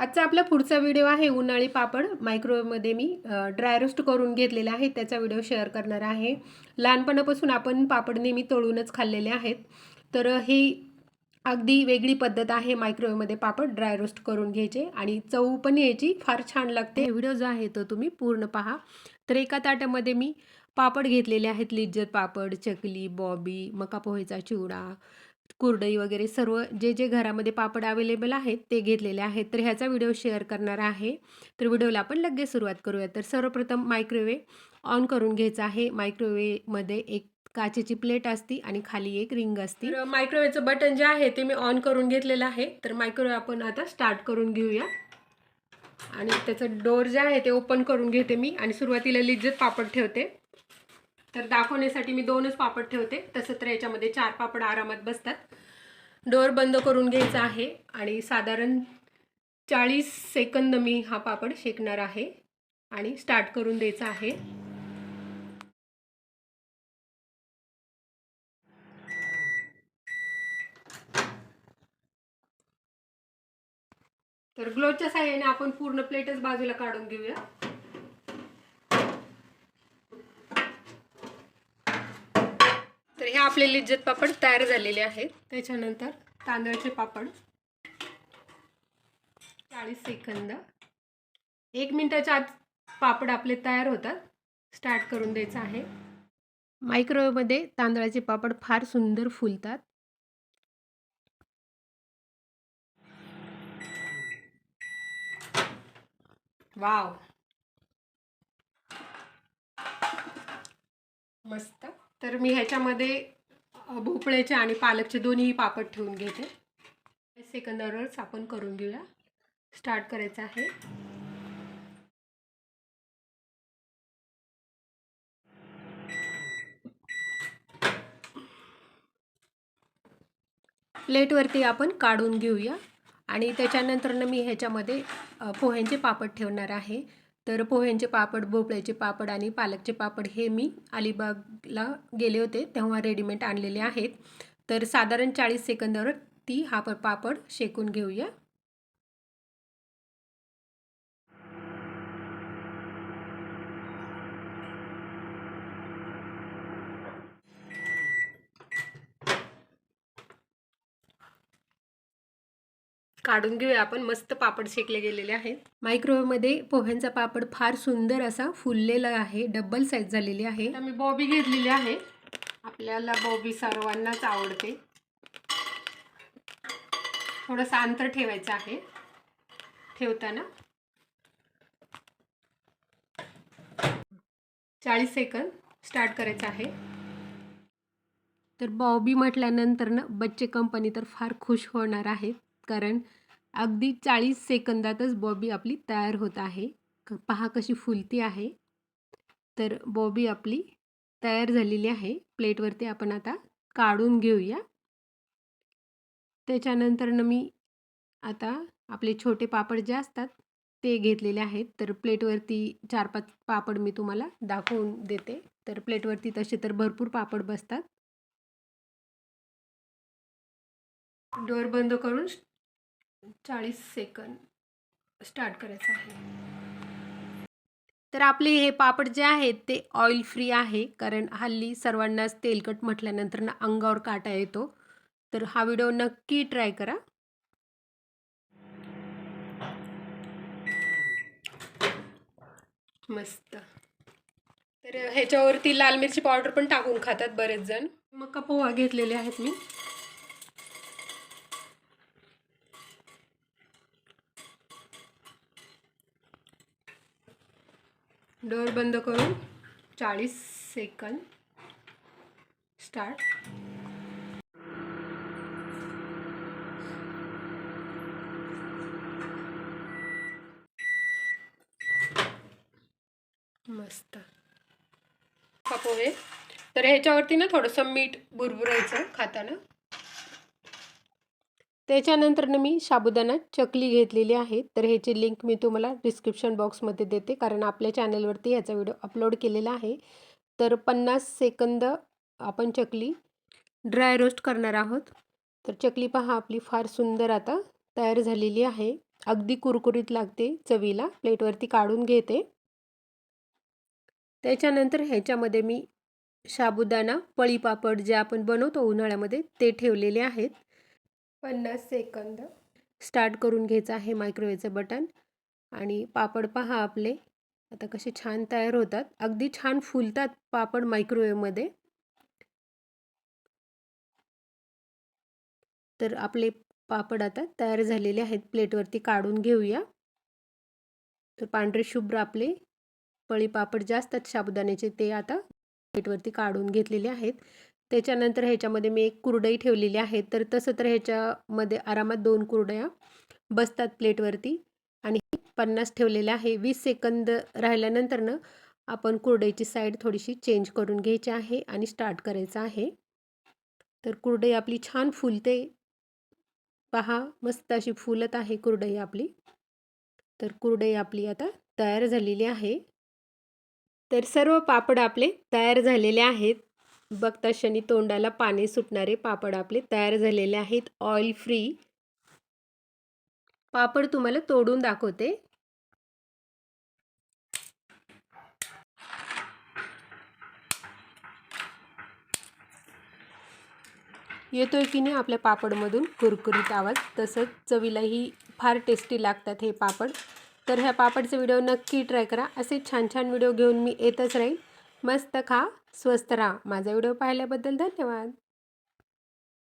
आजचा आपला पुढचा व्हिडिओ आहे उन्हाळी पापड. मायक्रोवेव्हमध्ये मी ड्राय रोस्ट करून घेतलेला आहे, त्याचा व्हिडिओ शेअर करणार आहे. लहानपणापासून आपण पापड नेहमी तळूनच खाल्लेले आहेत, तर ही अगदी वेगळी पद्धत आहे मायक्रोवेव्हमध्ये पापड ड्राय रोस्ट करून घ्यायचे आणि चव पण याची फार छान लागते. व्हिडिओ जो आहे तो तुम्ही पूर्ण पहा. तर एका ताटामध्ये मी पापड घेतलेले आहेत, लिज्जत पापड, चकली, बॉबी, मका पोहेचा चिवडा, कुरडई वगैरे सर्व जे घरामध्ये पापड अवेलेबल आहेत ते घेतलेले आहेत. तर ह्याचा व्हिडिओ शेअर करणार आहे. तर व्हिडिओला आपण लगेच सुरुवात करूया. तर सर्वप्रथम मायक्रोवेव्ह ऑन करून घ्यायचा आहे. मायक्रोवेव्हमध्ये एक काचेची प्लेट असती आणि खाली एक रिंग असती. तर मायक्रोवेव्हचं बटन जे आहे ते मी ऑन करून घेतलेलं आहे. तर मायक्रोवेव्ह आपण आता स्टार्ट करून घेऊया आणि त्याचं डोर जे आहे ते ओपन करून घेते मी आणि सुरुवातीला लिज्जत पापड ठेवते. तर दाखवण्यासाठी मी 2च पापड ठेवते, तसं तर याच्यामध्ये 4 पापड आरामात बसतात. डोअर बंद करून घ्यायचा आहे आणि साधारण 40 सेकंद मी हा पापड शेकणार आहे आणि स्टार्ट करून द्यायचा आहे. तर ग्लोच्या साहाय्याने आपण पूर्ण प्लेटच बाजूला काढून घेऊया. तर हे आपले लिज्जत पापड तयार झालेले आहेत. त्याच्यानंतर तांदळाचे पापड 40 सेकंद, 1 मिनिटाच्या आत पापड आपले तयार होतात. स्टार्ट करून द्यायचं आहे. मायक्रोवेव्हमध्ये तांदळाचे पापड फार सुंदर फुलतात. वाव, मस्त. तर मी ह्याच्यामध्ये भोपळ्याचे आणि पालकचे दोन्ही पापड ठेवून घेते. सेकंदावरच आपण करून घेऊया. स्टार्ट करायचं आहे. प्लेटवरती आपण काढून घेऊया आणि त्याच्यानंतर मी ह्याच्यामध्ये पोह्यांचे पापड ठेवणार आहे. तर पोह्यांचे पापड, भोपळ्याचे पापड आणि पालकचे पापड हे मी अलिबागला गेले होते तेव्हा रेडीमेड आणलेले आहेत. तर साधारण 40 सेकंदावर हा पापड शेकून घेऊया. काढून घेऊया आपण. मस्त पापड शेकले गेलेले आहेत. मायक्रोवेव्हमध्ये पोह्यांचा पापड फार सुंदर असा फुललेला आहे, डबल साईज झालेली आहे. मी बॉबी घेतलेली आहे. आपल्याला बॉबी सर्वांनाच आवडते. थोडंसं अंतर ठेवायचं आहे ठेवताना. 40 सेकंद स्टार्ट करायचं आहे. तर बॉबी म्हटल्यानंतर ना बच्चे कंपनी तर फार खुश होणार आहेत, कारण अगदी 40 सेकंदातच बॉबी आपली तयार होत आहे. पहा कशी फुलती आहे. तर बॉबी आपली तयार झालेली आहे. प्लेटवरती आपण आता काढून घेऊया. त्याच्यानंतर मी आता आपले छोटे पापड जे असतात ते घेतलेले आहेत. तर प्लेटवरती 4-5 पापड मी तुम्हाला दाखवून देते. तर प्लेटवरती तसे तर भरपूर पापड बसतात. डोअर बंद करून 40 सेकंद स्टार्ट करायचं आहे. तर आपले हे पापड जे आहेत ते ऑइल फ्री आहे, कारण हल्ली सर्वांनाच तेलकट म्हटल्यानंतर ना अंगावर काटा येतो. तर हा व्हिडिओ नक्की ट्राय करा. मस्त. तर ह्याच्यावरती लाल मिरची पावडर पण टाकून खातात बरेच जण. मका पोहा घेतलेले आहेत मी. डोअर बंद करून 40 सेकंद स्टार्ट. मस्त पोहे. तर ह्याच्यावरती ना थोडंसं मीठ बुरबुरायचं खाताना. त्याच्यानंतर मी साबुदाणा चकली घेतलेली आहे. तर ह्याची लिंक मी तुम्हाला डिस्क्रिप्शन बॉक्समध्ये देते, कारण आपल्या चॅनलवरती ह्याचा व्हिडिओ अपलोड केलेला आहे. तर 50 सेकंद आपण चकली ड्राय रोस्ट करणार आहोत. तर चकली पहा आपली फार सुंदर आता तयार झालेली आहे अगदी कुरकुरीत लागते चवीला. प्लेटवरती काढून घेते. त्याच्यानंतर ह्याच्यामध्ये मी साबुदाणा पळीपापड जे आपण बनवतो उन्हाळ्यामध्ये ते ठेवलेले आहेत. 50 सेकंद स्टार्ट करून घ्यायचं आहे मायक्रोवेव्हचं बटन. आणि पापड पहा आपले आता कसे छान तयार होतात. अगदी छान फुलतात पापड मायक्रोवेव्हमध्ये. तर आपले पापड आता तयार झालेले आहेत. प्लेटवरती काढून घेऊया. तर पांढरे शुभ्र आपले पळी पापड जे असतात साबुदाण्याचे ते आता प्लेटवरती काढून घेतलेले आहेत. त्याच्यानंतर ह्याच्यामध्ये मी एक कुरडई ठेवलेली आहे. तर तसं तर ह्याच्यामध्ये आरामात 2 कुरडया बसतात प्लेटवरती. आणि 50 ठेवलेलं आहे. 20 सेकंद राहिल्यानंतर आपण कुरडईची साईड थोडीशी चेंज करून घ्यायची आहे आणि स्टार्ट करायचं आहे. तर कुरडई आपली छान फुलते. पहा मस्त अशी फुलत आहे कुरडई आपली. तर कुरडई आपली आता तयार झालेली आहे. तर सर्व पापड आपले तयार झालेले आहेत. बघता क्षणी तोंडाला पाणी सुटणारे पापड आपले तयार झालेले आहेत. ऑइल फ्री पापड तुम्हाला तोडून दाखवते. येतोय की नाही आपल्या पापडमधून कुरकुरीत आवाज. तसंच चवीलाही फार टेस्टी लागतात हे पापड. तर ह्या पापडचा व्हिडिओ नक्की ट्राय करा. असे छान छान व्हिडिओ घेऊन मी येतच राहील. मस्त खा, स्वस्त राहा. माझा व्हिडिओ पाहिल्याबद्दल धन्यवाद.